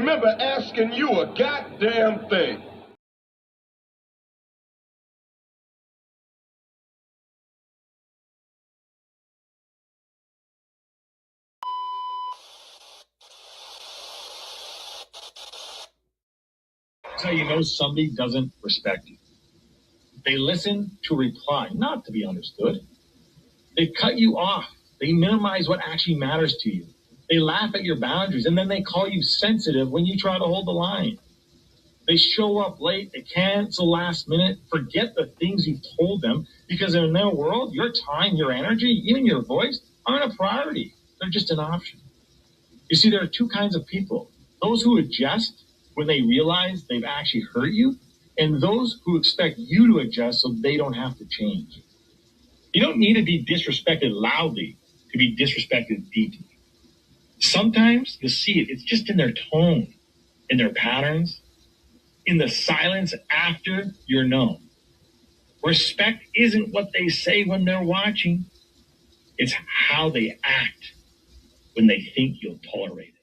remember asking you a goddamn thing. That's how you know somebody doesn't respect you. They listen to reply, not to be understood. They cut you off. They minimize what actually matters to you. They laugh at your boundaries, and then they call you sensitive when you try to hold the line. They show up late, they cancel last minute, forget the things you've told them, because in their world, your time, your energy, even your voice aren't a priority. They're just an option. You see, there are two kinds of people. Those who adjust when they realize they've actually hurt you, and those who expect you to adjust so they don't have to change. You don't need to be disrespected loudly to be disrespected deeply. Sometimes you'll see it. It's just in their tone, in their patterns, in the silence after you're known. Respect isn't what they say when they're watching. It's how they act when they think you'll tolerate it.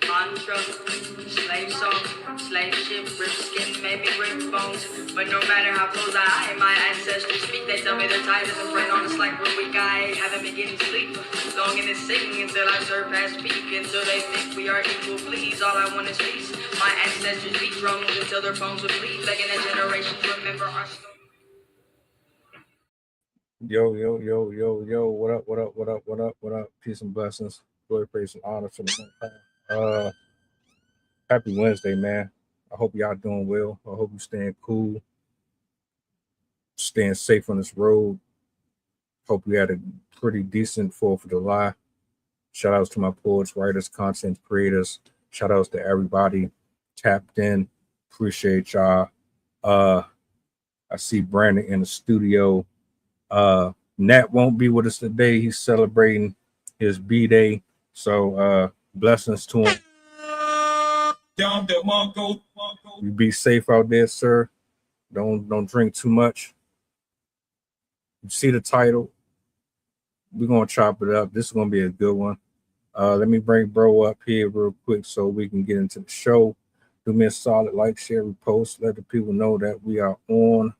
Mantra, slave song, slave ship, rip skin, maybe rip bones. But no matter how close I am, my ancestors speak. They tell me they're tired as a friend on us like we're weak. I haven't been getting sleep. Longing and singing until I surpass peak. Until they think we are equal, please. All I want is peace. My ancestors beat drums until their bones would bleed. Begging the generations remember our story. Yo, what up? Peace and blessings. Glory, praise, and honor to the Most High. Happy Wednesday, man. I hope y'all doing well. I hope you staying cool, staying safe on this road. Hope you had a pretty decent 4th of July. Shout outs to my poets, writers, content creators. Shout outs to everybody tapped in. Appreciate y'all. I see Brandon in the studio. Nat won't be with us today. He's celebrating his B-Day. So blessings to him. You be safe out there, sir. Don't drink too much. You see the title. We're gonna chop it up. This is gonna be a good one. Let me bring bro up here real quick so we can get into the show. Do me a solid like, share, repost. Let the people know that we are on.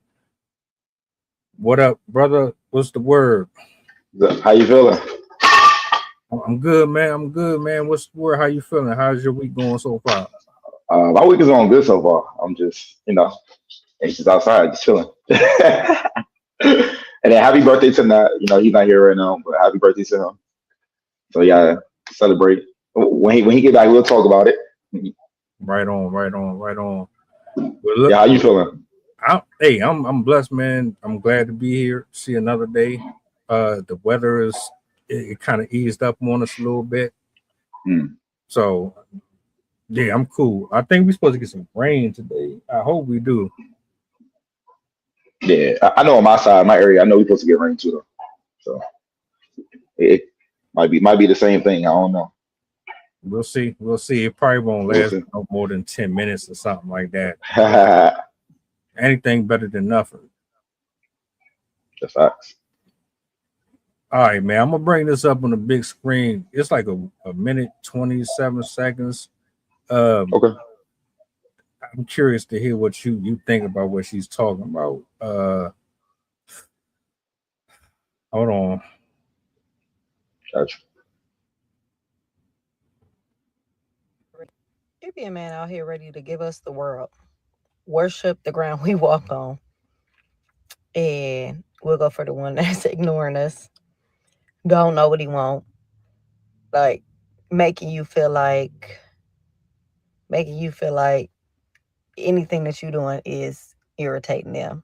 What up, brother? What's the word? How you feeling? I'm good, man. What's the word? How you feeling? How's your week going so far? My week is going good so far. I'm just, anxious outside, just chilling. And then happy birthday to Nat. He's not here right now, but happy birthday to him. So yeah, celebrate. When he get back, we'll talk about it. Right on. Well, look, yeah, how you feeling? I'm blessed, man. I'm glad to be here. See another day. The weather is it kind of eased up on us a little bit. So yeah, I'm cool. I think we're supposed to get some rain today. I hope we do. Yeah, I know on my side, my area, I know we're supposed to get rain too, though. So it might be the same thing. I don't know. We'll see. It probably won't last no more than 10 minutes or something like that. Anything better than nothing. That's facts. All right, man. I'm gonna bring this up on the big screen. It's like a minute 27 seconds. Okay. I'm curious to hear what you think about what she's talking about. Hold on. Gotcha. There be a man out here ready to give us the world, worship the ground we walk on, and we'll go for the one that's ignoring us, don't know what he want, like making you feel like anything that you're doing is irritating them.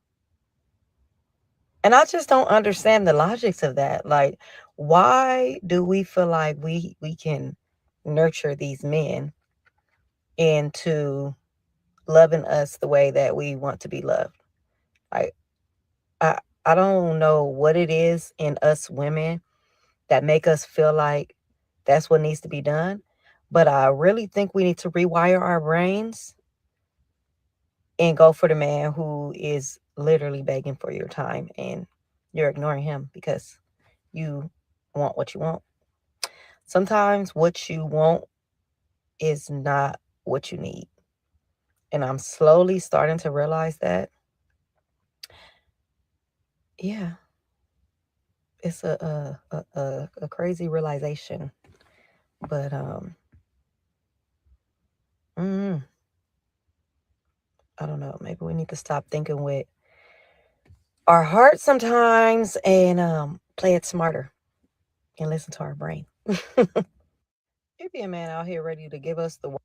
And I just don't understand the logics of that. Like, why do we feel like we can nurture these men into loving us the way that we want to be loved? Like, I don't know what it is in us women that make us feel like that's what needs to be done. But I really think we need to rewire our brains and go for the man who is literally begging for your time and you're ignoring him because you want what you want. Sometimes what you want is not what you need. And I'm slowly starting to realize that. Yeah, it's a crazy realization. But mm, I don't know. Maybe we need to stop thinking with our heart sometimes and play it smarter and listen to our brain. You be a man out here ready to give us the.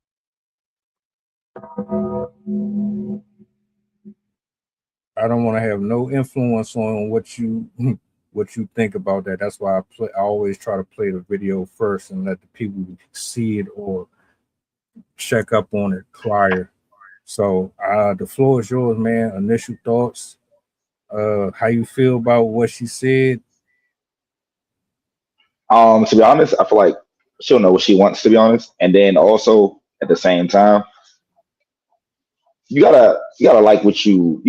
I don't want to have no influence on what you what you think about that. That's why I always try to play the video first and let the people see it or check up on it prior. So the floor is yours, man. Initial thoughts. How you feel about what she said? To be honest, I feel like she'll know what she wants, to be honest. And then also at the same time, you gotta like what you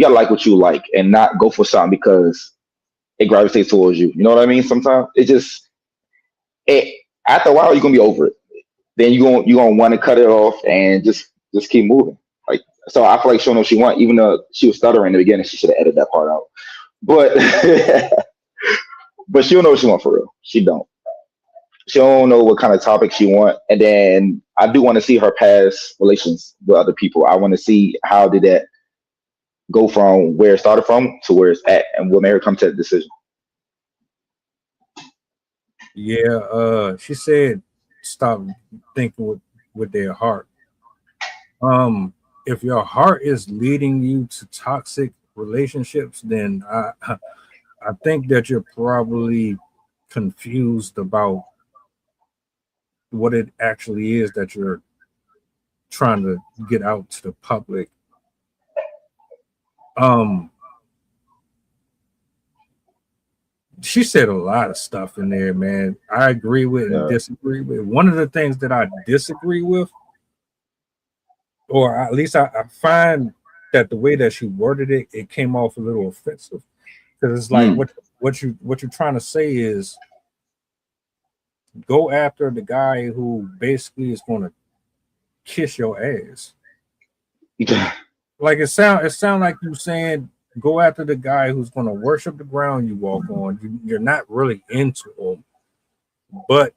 like and not go for something because it gravitates towards you. You know what I mean? Sometimes it just it after a while you're gonna be over it. Then you gonna want to cut it off and just keep moving. Like so, I feel like she'll know what she want, even though she was stuttering in the beginning. She should have edited that part out. But but she'll know what she want for real. She don't know what kind of topic she want. And then I do want to see her past relations with other people. I want to see how did that go from where it started from to where it's at and what made her come to that decision. Yeah, she said stop thinking with their heart. If your heart is leading you to toxic relationships, then I think that you're probably confused about what it actually is that you're trying to get out to the public. Um, she said a lot of stuff in there, man. I agree with and Yeah. disagree with. One of the things that I disagree with, or at least I find that the way that she worded it, it came off a little offensive. Because it's like Mm. what you're trying to say is go after the guy who basically is going to kiss your ass. Like it sound like you saying go after the guy who's going to worship the ground you walk on. You're not really into him, but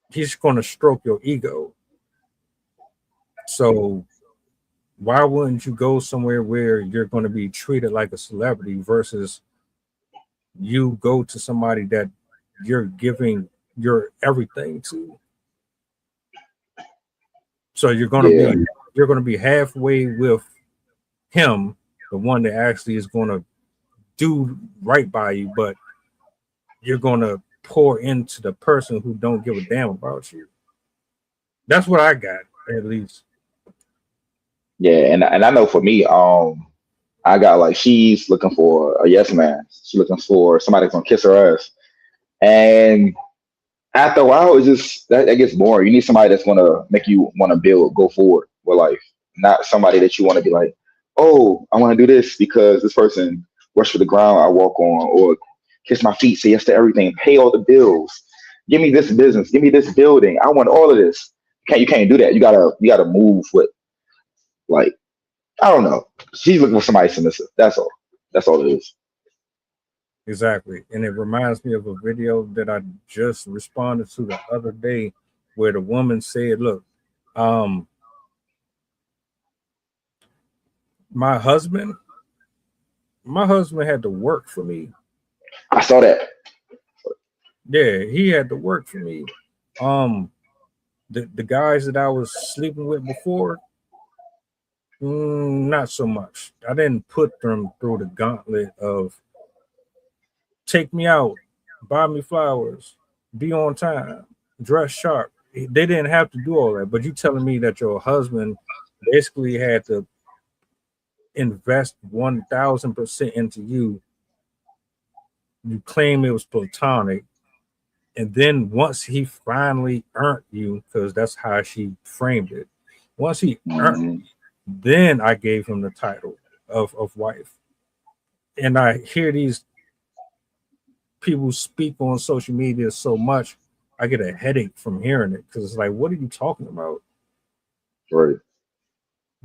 he's going to stroke your ego. So why wouldn't you go somewhere where you're going to be treated like a celebrity versus you go to somebody that you're giving your everything to? So Yeah. you're going to be halfway with him, the one that actually is going to do right by you, but you're going to pour into the person who don't give a damn about you. That's what I got, at least. Yeah. And I know for me, I got like she's looking for a yes man. She's looking for somebody that's gonna kiss her ass. And after a while, it's just that gets boring. You need somebody that's gonna make you want to go forward with life, not somebody that you want to be like, oh, I want to do this because this person works for the ground I walk on, or kiss my feet, say yes to everything, pay all the bills, give me this business, give me this building. I want all of this. You can't do that. You gotta move with like I don't know. She's looking for somebody submissive. That's all. That's all it is. Exactly. And it reminds me of a video that I just responded to the other day where the woman said, look, um, my husband, my husband had to work for me. I saw that. Yeah, he had to work for me. Um, the guys that I was sleeping with before, not so much. I didn't put them through the gauntlet of take me out, buy me flowers, be on time, dress sharp. They didn't have to do all that. But you telling me that your husband basically had to invest 1,000% into you. You claim it was platonic. And then once he finally earned you, because that's how she framed it, once he earned, Hmm. then I gave him the title of wife. And I hear these people speak on social media so much I get a headache from hearing it because it's like, what are you talking about? Right.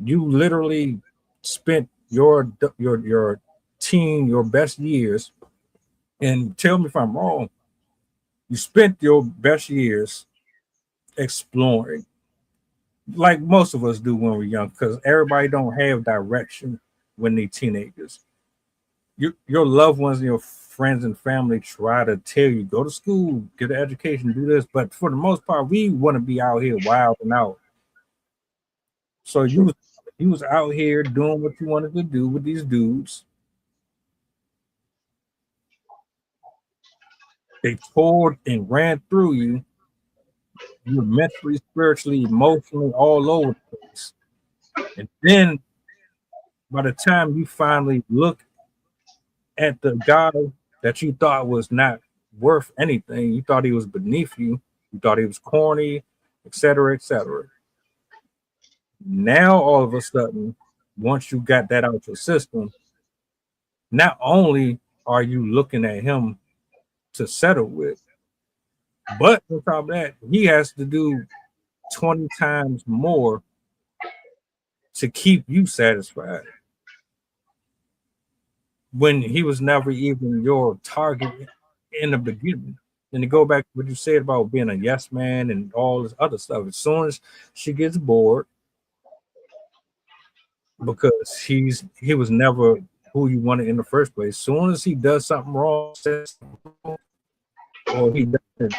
You literally spent your teen, your best years, and tell me if I'm wrong. You spent your best years exploring, like most of us do when we're young, because everybody don't have direction when they're teenagers. Your loved ones and your friends and family try to tell you go to school, get an education, do this, but for the most part, we want to be out here wild and out. So True. you was out here doing what you wanted to do with these dudes. They poured and ran through you. You were mentally, spiritually, emotionally all over the place. And then by the time you finally look at the guy that you thought was not worth anything, you thought he was beneath you, you thought he was corny, etc., etc. Now all of a sudden, once you got that out your system, not only are you looking at him to settle with, but on top of that, he has to do 20 times more to keep you satisfied when he was never even your target in the beginning. And to go back to what you said about being a yes man and all this other stuff, as soon as she gets bored, because he was never who you wanted in the first place. As soon as he does something wrong, or he doesn't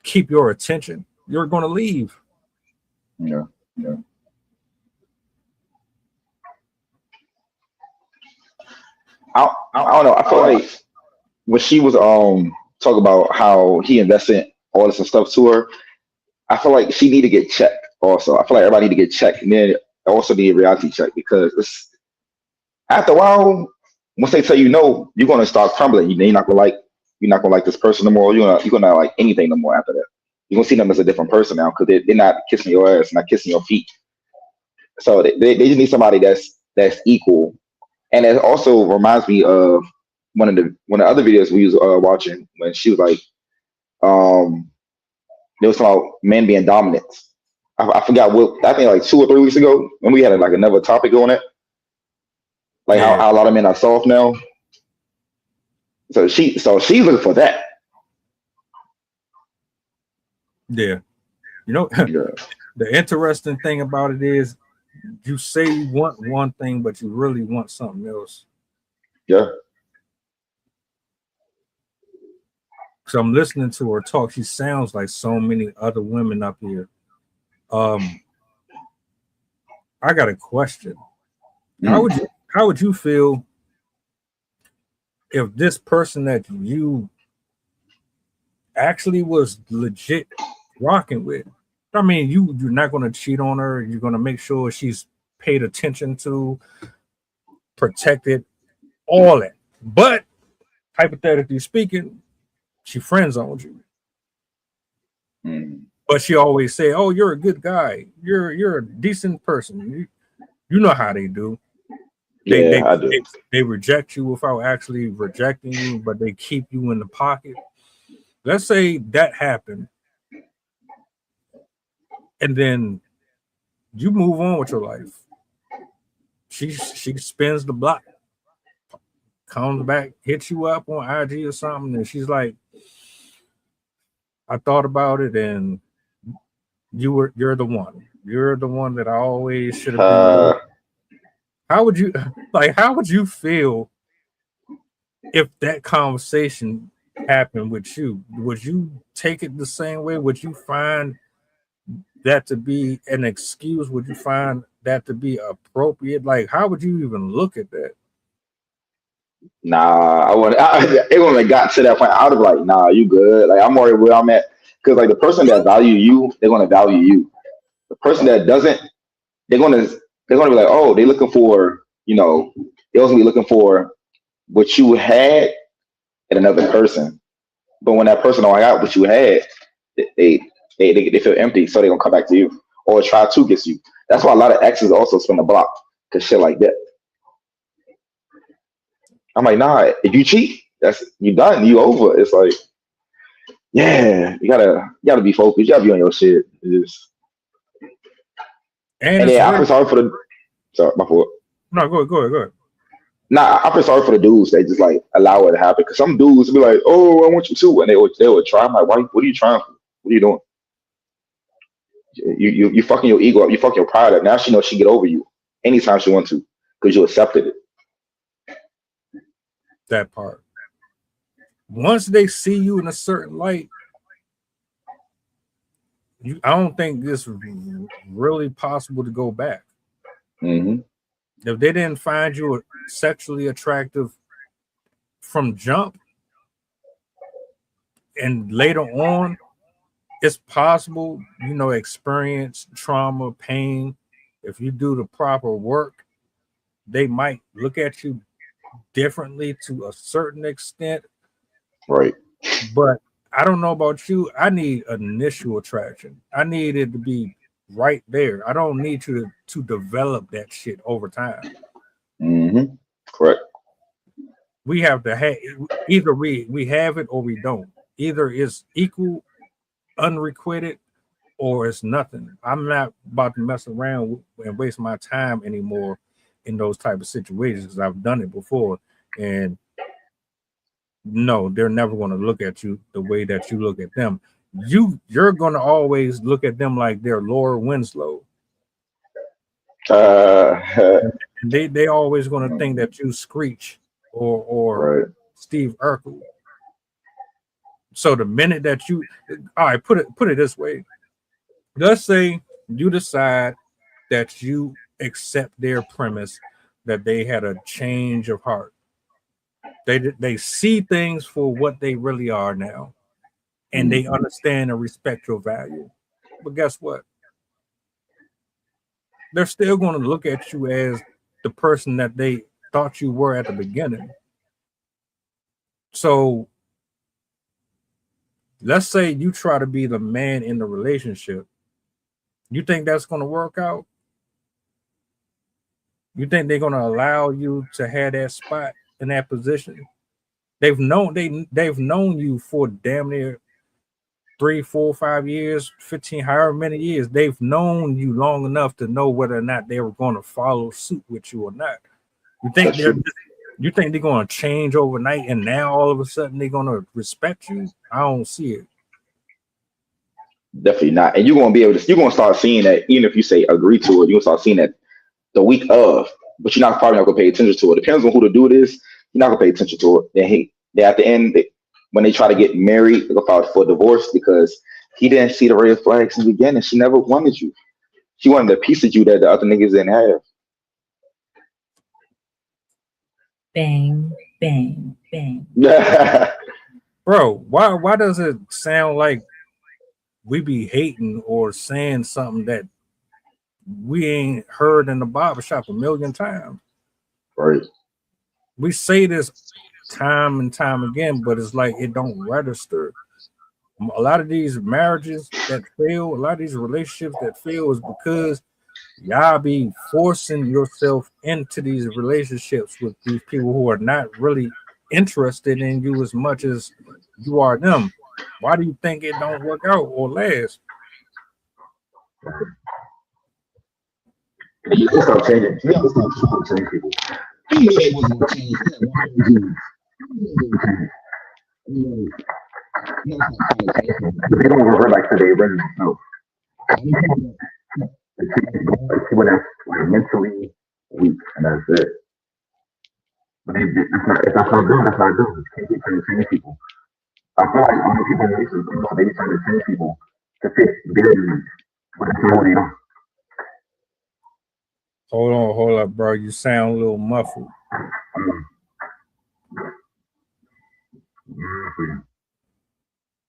keep your attention, you're going to leave. Yeah. Yeah. I don't know. I feel like when she was talking about how he invested all this stuff to her, I feel like she need to get checked. Also, I feel like everybody need to get checked, and then also need a reality check because after a while, once they tell you no, you're gonna start crumbling. You're not gonna like this person no more. You're gonna not like anything no more after that. You're gonna see them as a different person now because they're not kissing your ass, not kissing your feet. So they just need somebody that's equal. And it also reminds me of one of the other videos we was watching when she was like, um, they was talking about men being dominant. I forgot what I think like 2 or 3 weeks ago when we had like another topic on it, like Yeah, how a lot of men are soft now. So she's looking for that. yeah. You know, Yeah, the interesting thing about it is you say you want one thing, but you really want something else. yeah. So I'm listening to her talk. She sounds like so many other women up here. Um, I got a question. Mm. How would you feel if this person that you actually was legit rocking with? I mean, you're not going to cheat on her. You're going to make sure she's paid attention to, protected, all that. But hypothetically speaking, she friend zoned you. Mm. But she always say, "Oh, you're a good guy. You're a decent person." You know how they do. They Yeah, they I do. they, they reject you without actually rejecting you, but they keep you in the pocket. Let's say that happened, and then you move on with your life. She spins the block, comes back, hits you up on IG or something, and she's like, "I thought about it, and you're the one. You're the one that I always should have been with." Uh, How would you like? How would you feel if that conversation happened with you? Would you take it the same way? Would you find that to be an excuse? Would you find that to be appropriate? Like, how would you even look at that? nah, it wouldn't have got to that point. I would have like, nah, you good. Like I'm already where I'm at. Because like the person that value you, they're gonna value you. The person that doesn't, they're gonna they're gonna be like, oh, they're looking for, they're also be looking for what you had in another person. But when that person don't got what you had, they they, they feel empty, so they're gonna come back to you or try to get you. That's why a lot of exes also spin the block because shit like that. I'm like, nah, if you cheat, that's you done, you over. It's like Yeah, you gotta be focused. You gotta be on your shit. And And it's then I feel real. sorry for the sorry, my fault. No, go ahead. Nah, I feel sorry for the dudes that just like allow it to happen. Cause some dudes be like, "Oh, I want you to," and they would try. I'm like, "Why? What are you trying for? What are you doing? You fucking your ego up. You fucking your pride up. Now she knows she get over you anytime she wants to because you accepted it." That part. Once they see you in a certain light, I don't think it's really possible to go back. Hmm. If they didn't find you sexually attractive from jump, and later on, it's possible, experience trauma, pain. If you do the proper work, they might look at you differently to a certain extent. Right. But I don't know about you. I need initial attraction. I need it to be right there. I don't need you to develop that shit over time. Hmm. Correct. We have to have either we have it or we don't. Either it's equal, unrequited, or it's nothing. I'm not about to mess around and waste my time anymore in those type of situations because I've done it before. And no, they're never going to look at you the way that you look at them. You're going to always look at them like they're Laura Winslow. Uh, And they always going to think that you Screech or right. Steve Urkel. So the minute that all right, put it this way. Let's say you decide that you accept their premise that they had a change of heart. They see things for what they really are now, and they understand and respect your value. But guess what? They're still going to look at you as the person that they thought you were at the beginning. So let's say you try to be the man in the relationship. You think that's going to work out? You think they're going to allow you to have that spot in that position? They've known you for damn near 3, 4, 5 years, 15, however many years. They've known you long enough to know whether or not they were going to follow suit with you or not. You think That's true. they're going to change overnight and now all of a sudden they're going to respect you? I don't see it. Definitely not. And you're gonna start seeing that even if you say agree to it, you're gonna start seeing that the week of, but you're not probably not gonna pay attention to it. Depends on who to do this. You're not gonna pay attention to it. Then they at the end, when they try to get married, they're gonna file for a divorce because he didn't see the red flags in the beginning. She never wanted you. She wanted a piece of you that the other niggas didn't have. Bang, bang, bang. Bro, why does it sound like we be hating or saying something that we ain't heard in the barbershop a million times? Right. We say this time and time again, but it's like it don't register. A lot of these marriages that fail, a lot of these relationships that fail is because y'all be forcing yourself into these relationships with these people who are not really interested in you as much as you are them. Why do you think it don't work out or last? You just start changing. You gotta start trying to change people. You knew they wasn't gonna change. They don't revert back to their original self. People that's like mentally weak, and that's it. But if that's not good, that's not good. You can't keep trying to change people. I feel like other people in relationships, they be trying to change people to fit their needs, but that's not what they are. Hold up, bro. You sound a little muffled.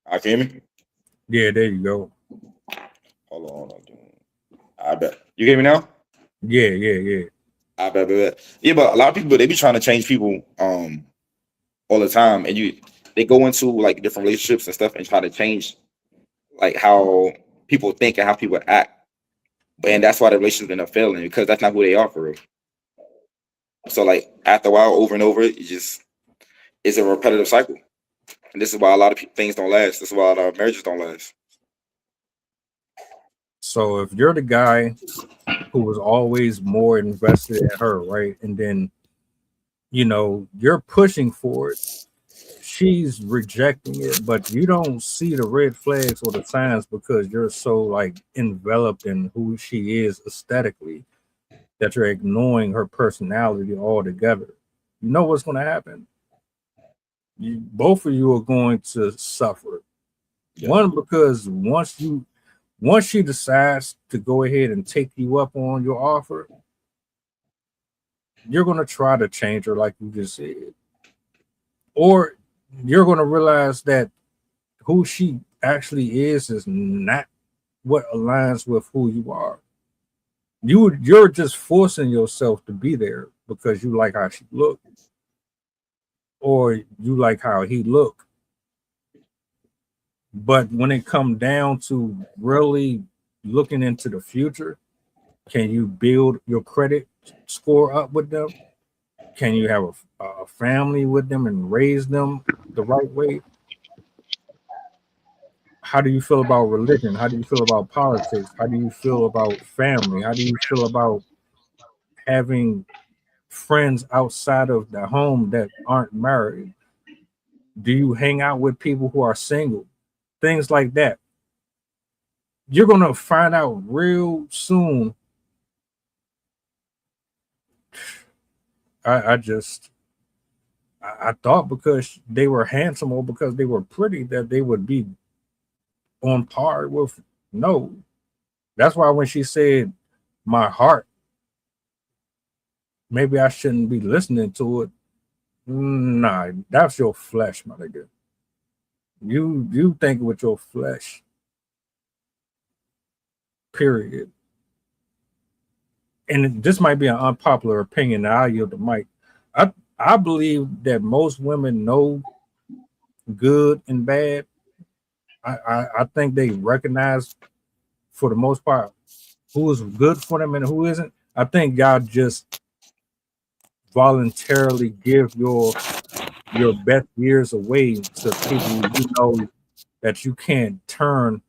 I can hear me? Yeah, there you go. Hold on. I bet. You hear me now? Yeah. I bet. Yeah, but a lot of people they be trying to change people all the time, and they go into like different relationships and stuff and try to change like how people think and how people act. And that's why the relationship end up failing because that's not who they are for real. So like after a while, over and over, it's a repetitive cycle. And this is why a lot of things don't last. This is why a lot of marriages don't last. So if you're the guy who was always more invested in her, right? And then, you're pushing for it. She's rejecting it, but you don't see the red flags or the signs because you're so like enveloped in who she is aesthetically that you're ignoring her personality altogether. You know what's going to happen? Both of you are going to suffer. Yeah. One, because once she decides to go ahead and take you up on your offer, you're going to try to change her, like you just said, or you're going to realize that who she actually is not what aligns with who you are. You're just forcing yourself to be there because you like how she look, or you like how he look. But when it comes down to really looking into the future, can you build your credit score up with them? Can you have a family with them and raise them the right way? How do you feel about religion? How do you feel about politics? How do you feel about family? How do you feel about having friends outside of the home that aren't married? Do you hang out with people who are single? Things like that. You're going to find out real soon. I thought because they were handsome or because they were pretty that they would be on par with. No. That's why when she said my heart, maybe I shouldn't be listening to it. Nah, that's your flesh, my nigga. You think with your flesh. Period. And this might be an unpopular opinion. I'll yield the mic. I believe that most women know good and bad. I think they recognize for the most part who is good for them and who isn't. I think y'all just voluntarily give your best years away to people you know that you can't turn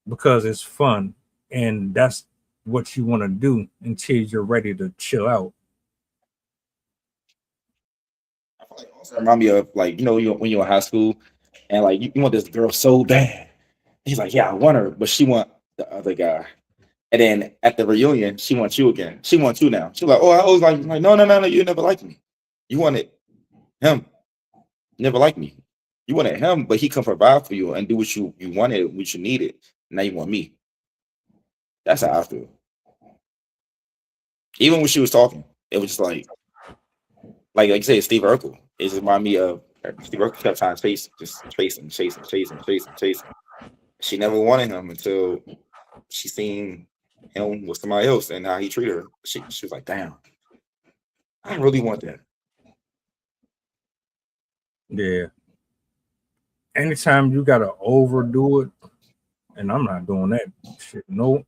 because it's fun and that's what you want to do until you're ready to chill out. I feel like also remind me of like when you're in high school and like you want this girl so bad. He's like, yeah, I want her, but she want the other guy. And then at the reunion, she wants you again. She wants you now. She's like, oh, I was like, no, no, no, no, you never liked me. You wanted him. You never liked me. You wanted him, but he can provide for you and do what you wanted, what you needed. Now you want me. That's how I feel. Even when she was talking, it was just like you say, Steve Urkel. It just reminded me of Steve Urkel kept trying to chase, just chasing, chasing, chasing, chasing, chasing. She never wanted him until she seen him with somebody else and how he treated her. She was like, damn, I really want that. Yeah. Anytime you gotta overdo it, and I'm not doing that shit. No,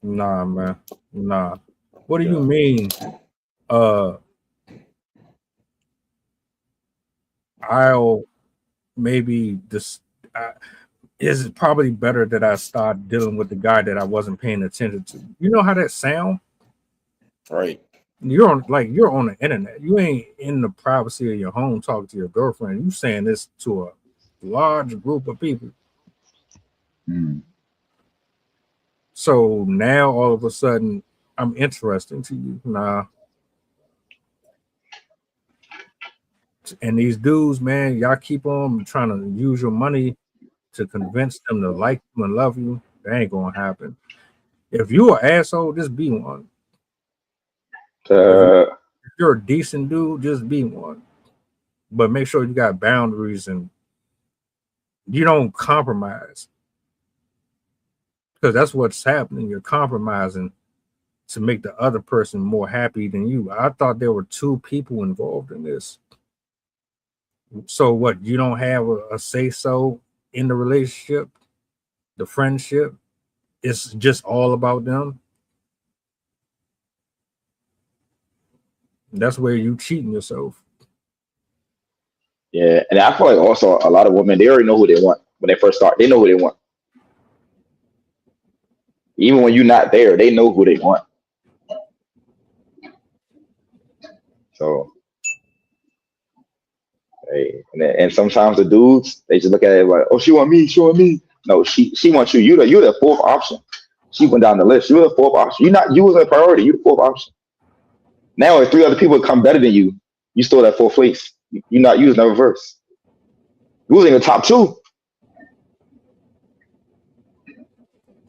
nah, man. Nah. What do you Yeah. mean? Uh I'll maybe this is it probably better that I start dealing with the guy that I wasn't paying attention to. You know how that sound? Right. You're on the internet. You ain't in the privacy of your home talking to your girlfriend. You saying this to a large group of people. Mm. So now all of a sudden I'm interesting to you. Nah. And these dudes, man, y'all keep on trying to use your money to convince them to like you and love you. That ain't gonna happen. If you an asshole, just be one. If, you, Uh, if you're a decent dude, just be one. But make sure you got boundaries and you don't compromise. Because that's what's happening. You're compromising to make the other person more happy than you. I thought there were two people involved in this. So what? You don't have a say so in the relationship, the friendship. It's just all about them. That's where you cheating yourself. Yeah, and I feel like also a lot of women, they already know who they want when they first start. They know who they want. Even when you're not there, they know who they want. So, hey, and sometimes the dudes, they just look at it like, oh, she want me, she want me. No, she wants you. You're the fourth option. She went down the list. You're the fourth option. You're not. You was a priority. You're the fourth option. Now, if three other people come better than you, you still at fourth place. You're not. You was never first. You was in the top two.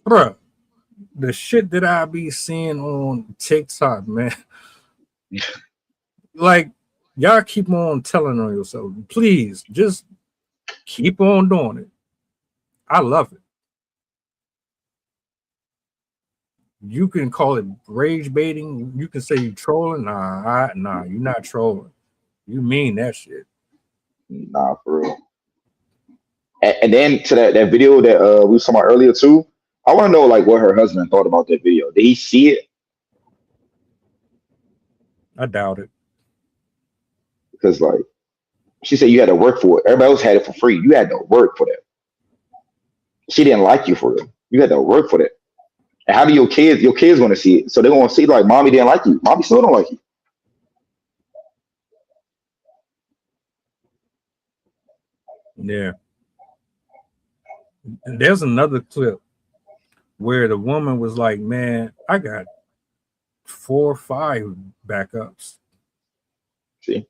Bruh, the shit that I be seeing on TikTok, man. Like, y'all keep on telling on yourself. Please, just keep on doing it. I love it. You can call it rage baiting. You can say you trolling. Nah, you're not trolling. You mean that shit. Nah, for real. And then to that video that we was talking about earlier too. I want to know like what her husband thought about that video. Did he see it? I doubt it. Because like she said, you had to work for it. Everybody else had it for free. You had to work for that. She didn't like you for it. You had to work for that. And how do your kids going to see it? So they're going to see like, mommy didn't like you. Mommy still don't like you. Yeah. And there's another clip where the woman was like, man, I got 4 or 5 backups. See?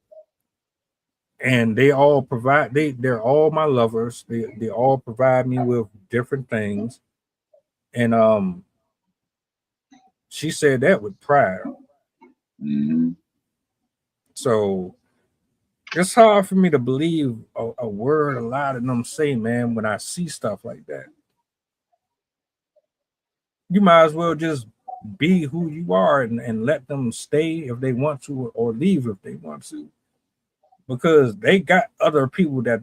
And they all provide, they're all my lovers. They all provide me with different things. And she said that with pride. Mm-hmm. So it's hard for me to believe a word a lot of them say, man, when I see stuff like that. You might as well just be who you are and let them stay if they want to or leave if they want to. Because they got other people that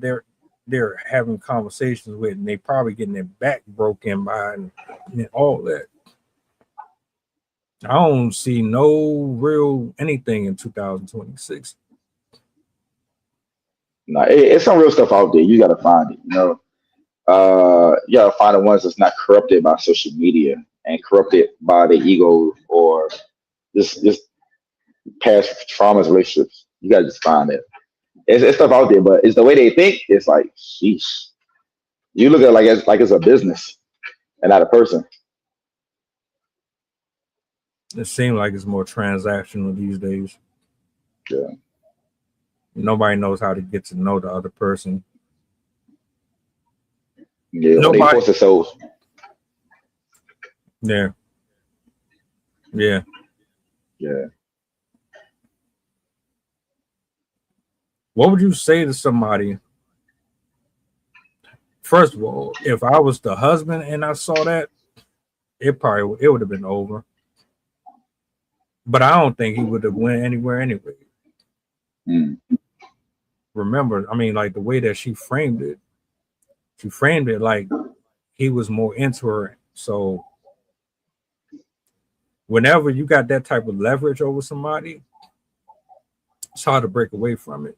they're having conversations with, and they probably getting their back broken by and all that. I don't see no real anything in 2026. No, it's some real stuff out there. You got to find it. You got to find the ones that's not corrupted by social media and corrupted by the ego or just past traumas, relationships. You got to just find it. It's stuff out there, but it's the way they think. It's like, sheesh. You look at it like it's a business and not a person. It seems like it's more transactional these days. Yeah. Nobody knows how to get to know the other person. Yeah. Nobody. They force themselves. Yeah. Yeah. Yeah. What would you say to somebody? First of all, if I was the husband and I saw that, it would have been over. But I don't think he would have went anywhere anyway. Mm. Remember, I mean, like the way that she framed it like he was more into her. So whenever you got that type of leverage over somebody, it's hard to break away from it.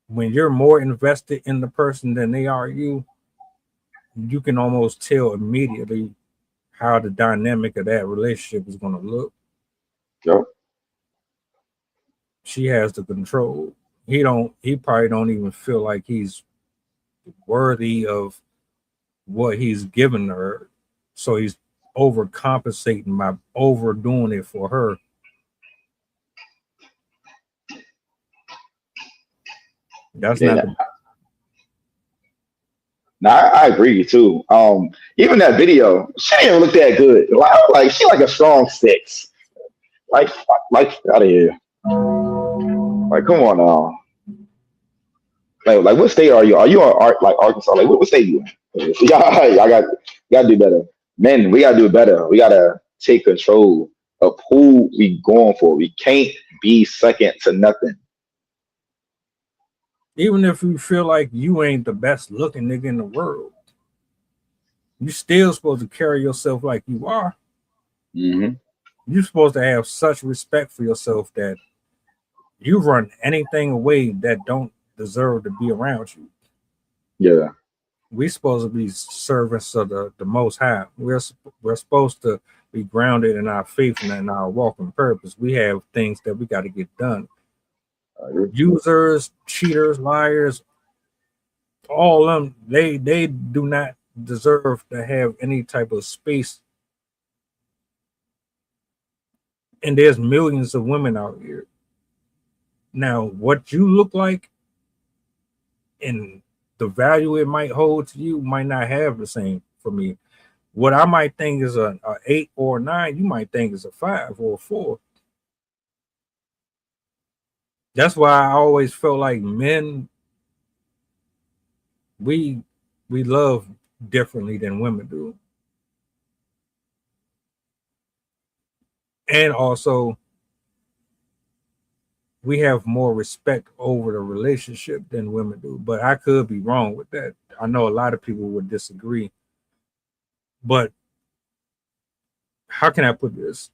When you're more invested in the person than they are you can almost tell immediately how the dynamic of that relationship is going to look. Yep. She has the control. He probably don't even feel like he's worthy of what he's given her. So he's overcompensating by overdoing it for her. That's not. No, I agree too. Even that video, she didn't look that good. Like she like a strong 6. Like out of here. Like, come on now. Like what state are you? Are you on like Arkansas? Like what state you in? Y'all gotta do better. Men, we gotta do better. We gotta take control of who we going for. We can't be second to nothing. Even if you feel like you ain't the best looking nigga in the world, you still supposed to carry yourself like you are. Mm-hmm. You're supposed to have such respect for yourself that You run anything away that don't deserve to be around you. Yeah. We supposed to be servants of the Most High. We're supposed to be grounded in our faith and in our walk and purpose. We have things that we got to get done. Users, cheaters, liars, all of them, they do not deserve to have any type of space. And there's millions of women out here. Now, what you look like and the value it might hold to you might not have the same for me. What I might think is a 8 or a 9, you might think is a 5 or a 4. That's why I always felt like men, we love differently than women do. And also, we have more respect over the relationship than women do. But I could be wrong with that. I know a lot of people would disagree. But how can I put this?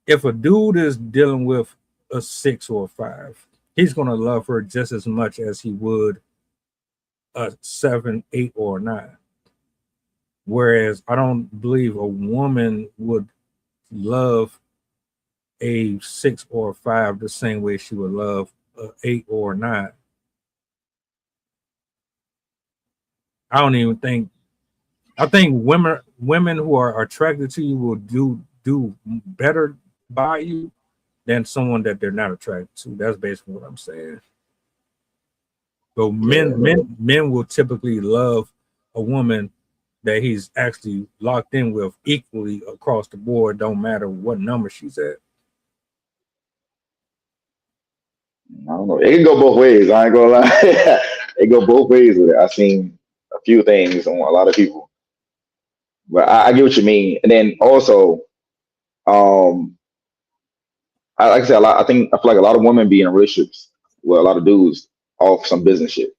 If a dude is dealing with a 6 or a 5, he's going to love her just as much as he would a 7, 8, or 9. Whereas I don't believe a woman would love a 6 or a 5 the same way she would love a 8 or a 9. I don't even think. I think women who are attracted to you will do better by you than someone that they're not attracted to. That's basically what I'm saying. So men will typically love a woman that he's actually locked in with equally across the board. Don't matter what number she's at. I don't know. It can go both ways. I ain't gonna lie. It go both ways with it. I've seen a few things on a lot of people, but I get what you mean. And then also, like I said, I feel like a lot of women be in relationships with a lot of dudes off some business shit.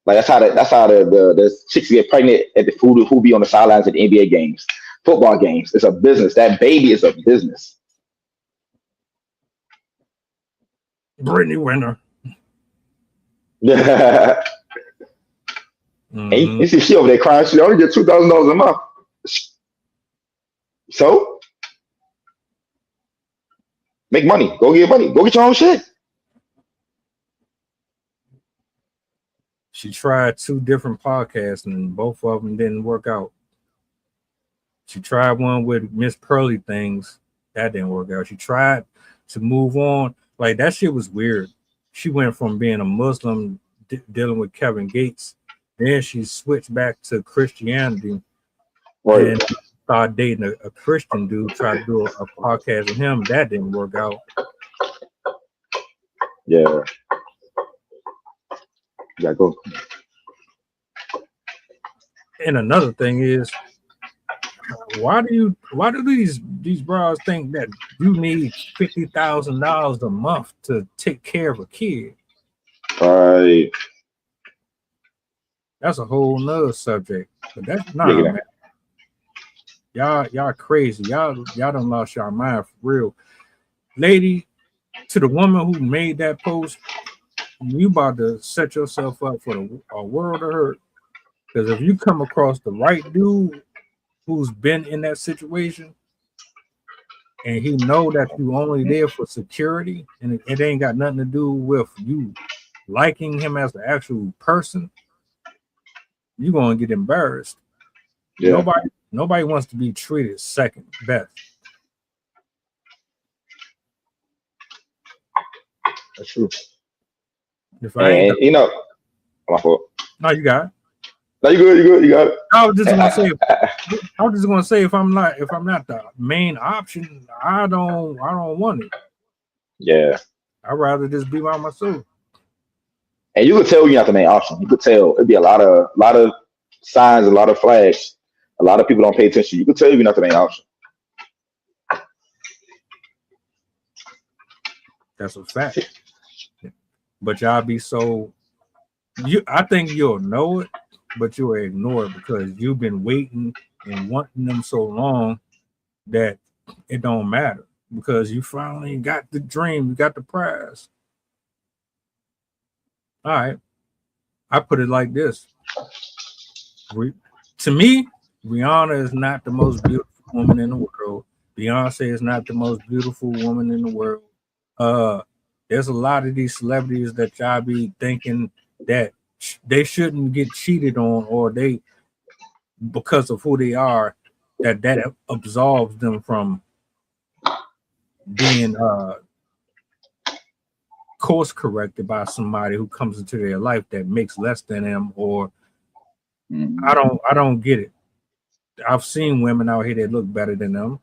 Like that's how the chicks get pregnant at the food who be on the sidelines at the NBA games, football games. It's a business. That baby is a business. Brittany Winner. Yeah. And you see she over there crying. She only get $2,000 a month. So make money. Go get money. Go get your own shit. She tried 2 different podcasts and both of them didn't work out. She tried one with Miss Pearly Things. That didn't work out. She tried to move on. Like, that shit was weird. She went from being a Muslim dealing with Kevin Gates. Then she switched back to Christianity. Right. And started dating a Christian dude, tried to do a podcast with him. That didn't work out. Yeah. Yeah, go. And another thing is, why do these bras think that you need $50,000 a month to take care of a kid? Right. That's a whole nother subject. But that's not man. Y'all crazy. Y'all done lost your mind for real. Lady, to the woman who made that post, you about to set yourself up for a world of hurt. Because if you come across the right dude who's been in that situation and he know that you only there for security and it ain't got nothing to do with you liking him as the actual person, you're gonna get embarrassed. Yeah. Nobody wants to be treated second best. That's true. If I ain't, you know, my fault. No, you got it. No, you good. You got it. I was just gonna say if I'm not the main option, I don't want it. Yeah. I'd rather just be by myself. And you could tell you're not the main option. You could tell it'd be a lot of signs, a lot of flags. A lot of people don't pay attention. You could tell you're not the main option. That's a fact. But y'all be so I think you'll know it, but you'll ignore it because you've been waiting and wanting them so long that it don't matter. because you finally got the dream, you got the prize. All right. I put it like this. To me, Rihanna is not the most beautiful woman in the world. Beyonce is not the most beautiful woman in the world. There's a lot of these celebrities that y'all be thinking that they shouldn't get cheated on, or they, because of who they are, that absolves them from being course corrected by somebody who comes into their life that makes less than them, or I don't get it. I've seen women out here that look better than them.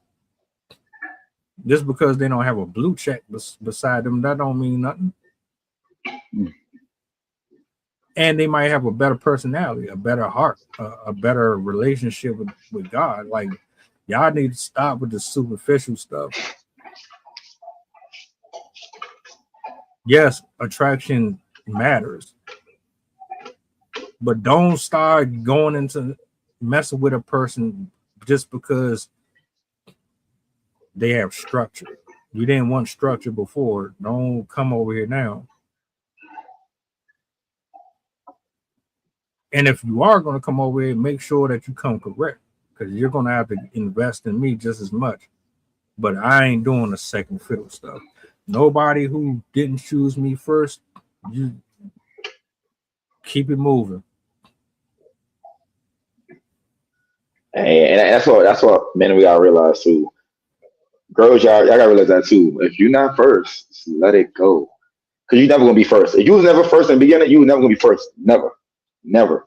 Just because they don't have a blue check beside them, that don't mean nothing. And they might have a better personality, a better heart, a better relationship with God. Like, y'all need to stop with the superficial stuff. Yes, attraction matters, but don't start going into messing with a person just because they have structure. You didn't want structure before. Don't come over here now. And if you are going to come over here, make sure that you come correct, because you're going to have to invest in me just as much. But I ain't doing the second fiddle stuff. Nobody who didn't choose me first, you keep it moving. And that's what men, we gotta realize too. Girls, y'all gotta realize that too. If you're not first, just let it go. Cause you're never gonna be first. If you was never first in the beginning, you was never gonna be first. Never. Never.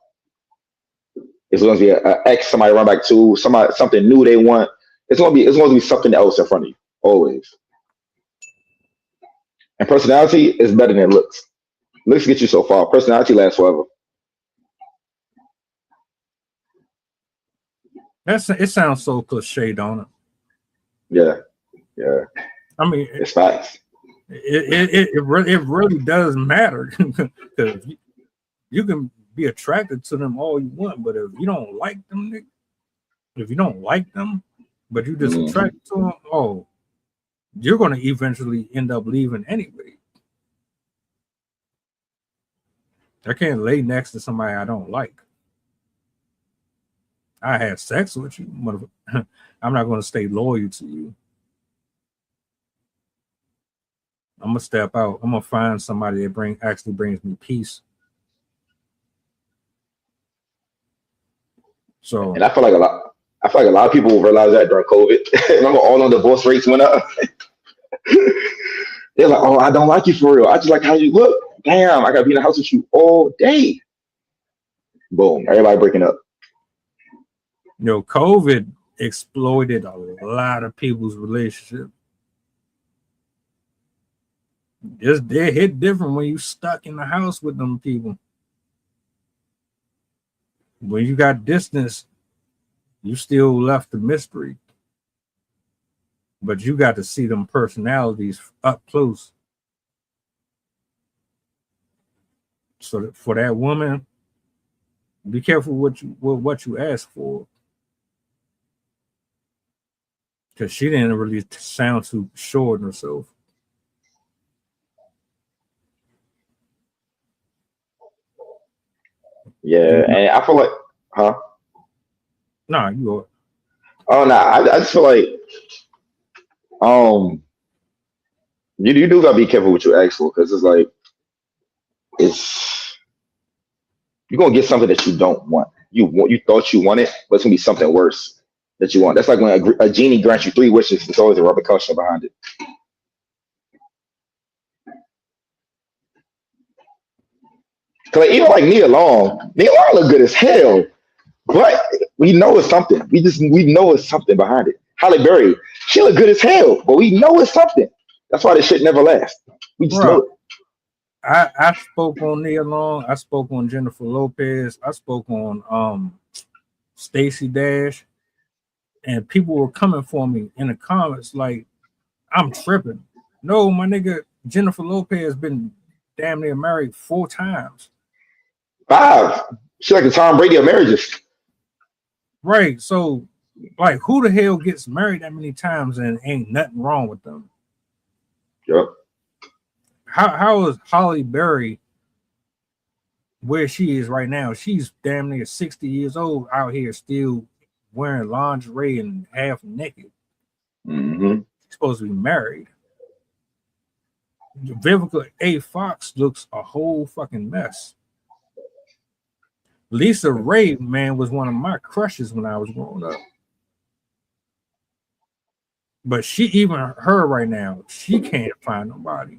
It's gonna be a X somebody run back to, something new they want. It's gonna be something else in front of you. Always. And personality is better than looks. Looks get you so far. Personality lasts forever. It sounds so cliche, don't it? Yeah. I mean, it's facts. It really does matter, because you can be attracted to them all you want, but if you don't like them, but you just attracted to them, you're going to eventually end up leaving anyway. I can't lay next to somebody I don't like. I had sex with you, but I'm not going to stay loyal to you. I'm gonna step out. I'm gonna find somebody that actually brings me peace. So, and I feel like a lot of people realize that during COVID. Remember, all the divorce rates went up. They're like, "Oh, I don't like you for real. I just like how you look. Damn, I gotta be in the house with you all day." Boom, everybody breaking up. COVID exploited a lot of people's relationships. They hit different when you stuck in the house with them people. When you got distance, you still left the mystery, but you got to see them personalities up close. So for that woman, be careful what you ask for, because she didn't really sound too sure in herself. Yeah, and I feel like, huh? Nah, you are. Oh no, I just feel like, you do gotta be careful what you ask for, because it's like you're gonna get something that you don't want. You thought you wanted, but it's gonna be something worse that you want. That's like when a genie grants you 3 wishes. There's always a repercussion behind it. Cause even like Nia Long look good as hell, but we know it's something. We know it's something behind it. Halle Berry, she look good as hell, but we know it's something. That's why this shit never lasts. We just know it. I spoke on Nia Long. I spoke on Jennifer Lopez. I spoke on Stacey Dash, and people were coming for me in the comments like I'm tripping. No, my nigga, Jennifer Lopez been damn near married 4 times. 5. She like the Tom Brady of marriages. Right. So Like, who the hell gets married that many times and ain't nothing wrong with them? Yep. How is Holly Berry where she is right now? She's damn near 60 years old out here still wearing lingerie and half naked. Mm-hmm. She's supposed to be married. Vivica A. Fox looks a whole fucking mess. Lisa Ray, man, was one of my crushes when I was growing up. But even her right now, she can't find nobody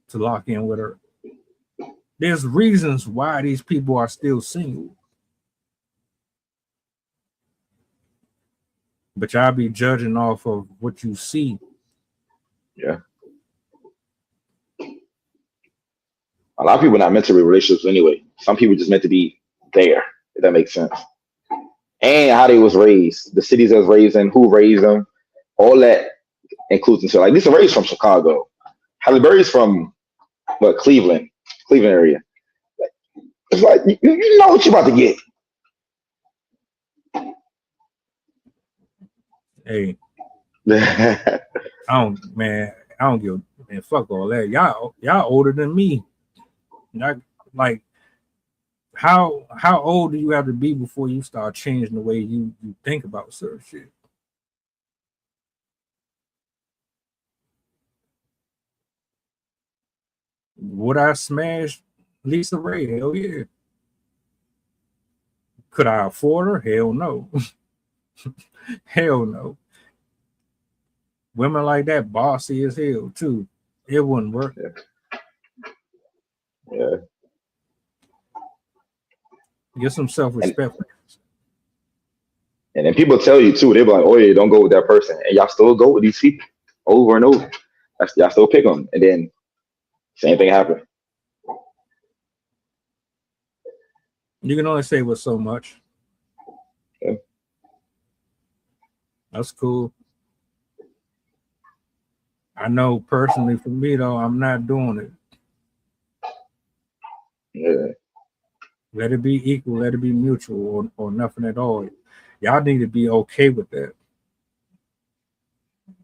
to lock in with her. There's reasons why these people are still single. But y'all be judging off of what you see. Yeah. A lot of people are not meant to be in relationships anyway. Some people just meant to be there, if that makes sense. And how they was raised, the cities that was raised in, who raised them, all that includes into like Lisa Ray's from Chicago. Halle Berry's from Cleveland area. It's like you know what you're about to get. Hey, I don't give man, fuck all that. Y'all older than me. Not like how old do you have to be before you start changing the way you think about certain shit? Would I smash Lisa Ray? Hell yeah. Could I afford her? Hell no. Hell no. Women like that bossy as hell too. It wouldn't work. Yeah. Get some self-respect. And then people tell you too, they be like, "Oh yeah, don't go with that person," and y'all still go with these people over and over. Y'all still pick them, and then same thing happen. You can only say with so much. Yeah. That's cool. I know personally for me though, I'm not doing it. Yeah. Let it be equal, let it be mutual, or nothing at all. Y'all need to be okay with that.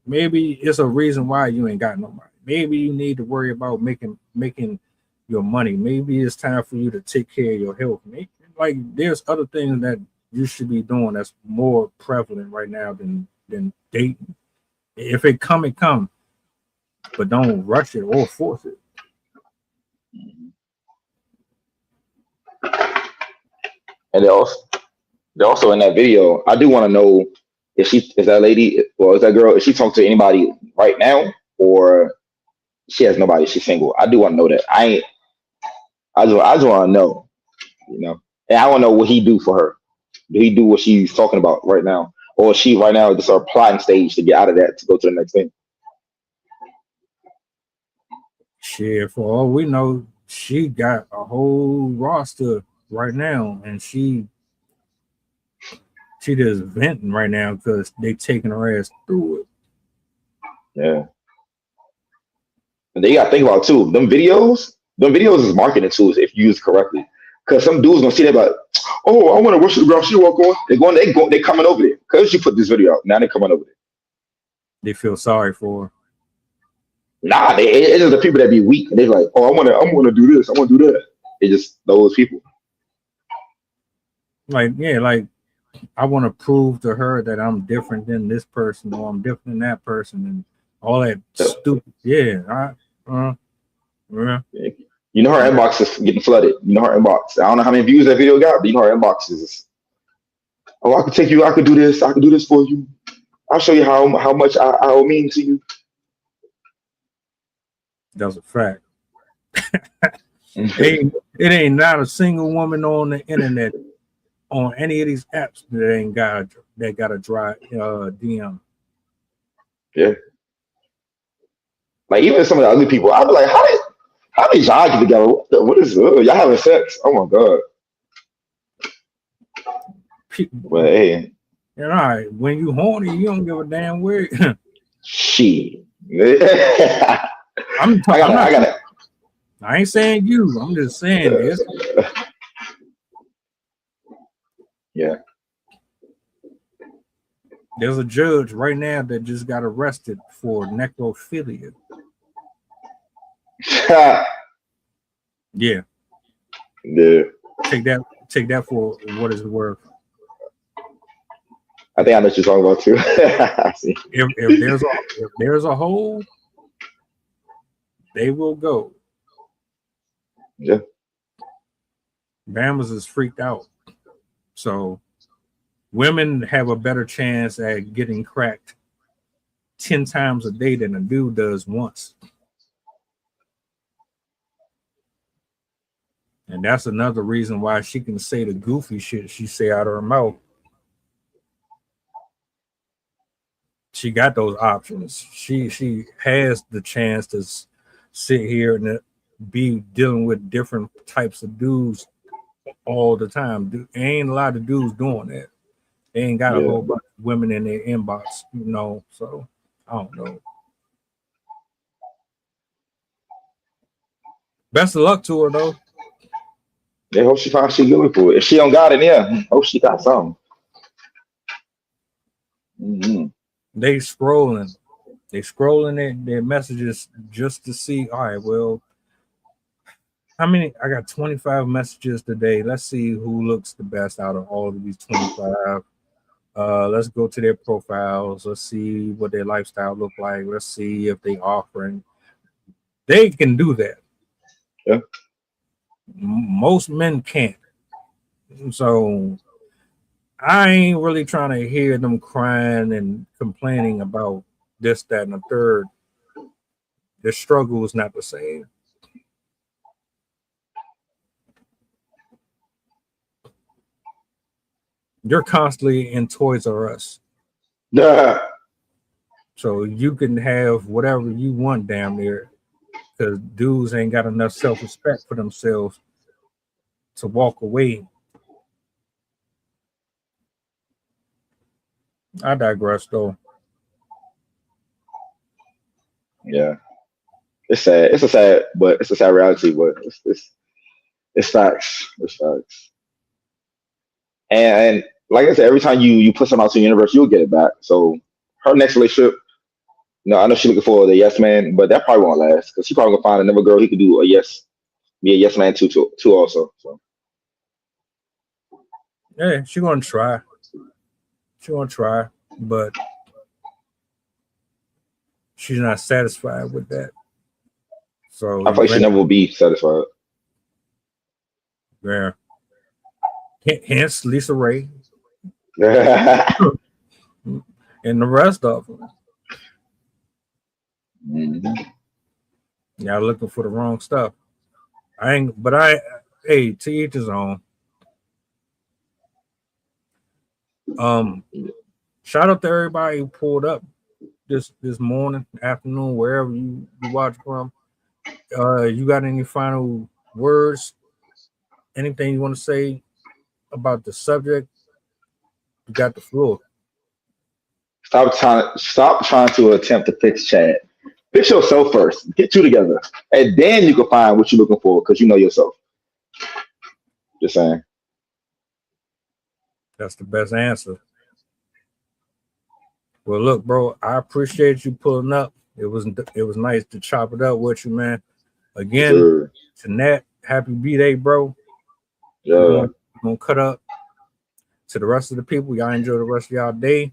Maybe it's a reason why you ain't got nobody. Maybe you need to worry about making your money. Maybe it's time for you to take care of your health. Maybe, like there's other things that you should be doing that's more prevalent right now than dating. If it come, it come. But don't rush it or force it. And they also in that video, I do want to know if that lady, well, is that girl, is she talking to anybody right now, or she has nobody, she's single? I do want to know that. I just want to know, and I want to know what he do for her. Do he do what she's talking about right now, or is she right now just a plotting stage to get out of that to go to the next thing? Shit, for all we know, she got a whole roster right now, and she just venting right now because they taking her ass through it. Yeah. And they got to think about too. Them videos is marketing tools if used correctly. Because some dudes gonna see that like, oh, I want to worship the ground she walk on. They coming over there because she put this video out. Now they coming over there. They feel sorry for her. Nah, it's just the people that be weak. And they're like, oh, I want to do this. I want to do that. It's just those people. Like, yeah, like I want to prove to her that I'm different than this person, or I'm different than that person, and all that stupid. Yeah, yeah. You know her inbox is getting flooded. You know her inbox. I don't know how many views that video got, but you know her inbox is. Oh, I could take you. I could do this. I could do this for you. I'll show you how much I mean to you. That's a fact. it ain't not a single woman on the internet on any of these apps that got a dry DM. Yeah. Like even some of the other people, I'd be like, how did y'all get together? What is y'all having sex? Oh my god. But hey. All right, when you horny, you don't give a damn where. Shit. I ain't saying you. I'm just saying this. Yeah. There's a judge right now that just got arrested for necrophilia. Yeah, Yeah. take that for what it's worth. I think I know what you're talking about too. I see. If there's a hole, they will go. Yeah. Bama's is freaked out. So women have a better chance at getting cracked 10 times a day than a dude does once. And that's another reason why she can say the goofy shit she say out of her mouth. She got those options. She has the chance to sit here and be dealing with different types of dudes all the time. Ain't a lot of dudes doing that. They ain't got a whole bunch of women in their inbox, so I don't know. Best of luck to her though. They hope she finds she good for it. If she don't got it, yeah, hope she got something. Mm-hmm. They scrolling their messages just to see. All right, well, how many? I got 25 messages today. Let's see who looks the best out of all of these 25. Let's go to their profiles. Let's see what their lifestyle look like. Let's see if they offering. They can do that. Yeah. Most men can't. So I ain't really trying to hear them crying and complaining about this, that, and the third. The struggle is not the same. You're constantly in Toys R Us. Yeah. So you can have whatever you want down there because dudes ain't got enough self-respect for themselves to walk away. I digress though. Yeah. It's sad. It's a sad reality, but it's facts. It's facts. And like I said, every time you put something out to the universe, you'll get it back. So her next relationship, I know she's looking for the yes man, but that probably won't last because she probably gonna find another girl he could do be a yes man too also. So Yeah, she's gonna try. But she's not satisfied with that. So I feel like she never will be satisfied. Yeah. Hence Lisa Ray Mm-hmm. and the rest of them. Y'all looking for the wrong stuff. Hey, to each his own. Shout out to everybody who pulled up this morning, afternoon, wherever you watch from. You got any final words? Anything you want to say about the subject? You got the floor. Stop trying to attempt to fix Chad. Fix yourself first. Get you together, and then you can find what you're looking for because you know yourself. Just saying. That's the best answer. Well, look, bro, I appreciate you pulling up. It was nice to chop it up with you, man. Again, to Nat, happy B-Day, bro. Yeah. We're gonna cut up. To the rest of the people, y'all enjoy the rest of y'all day.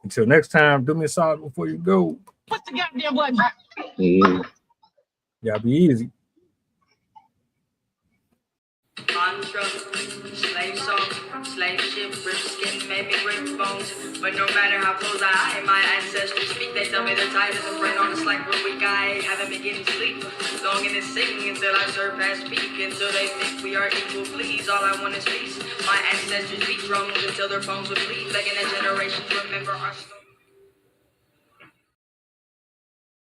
Until next time, do me a solid before you go. What's the goddamn button? Y'all be easy. Mantra, slave song, slave ship, rip skin, maybe rip bones. But no matter how close I am, my ancestors speak. They tell me they're tired of the brain on us like we're weak. I haven't been getting sleep. Longing to sing until I surpass peak. Until they think we are equal, please. All I want is peace. My ancestors beat drums until their bones would bleed. Begging that generations remember our story.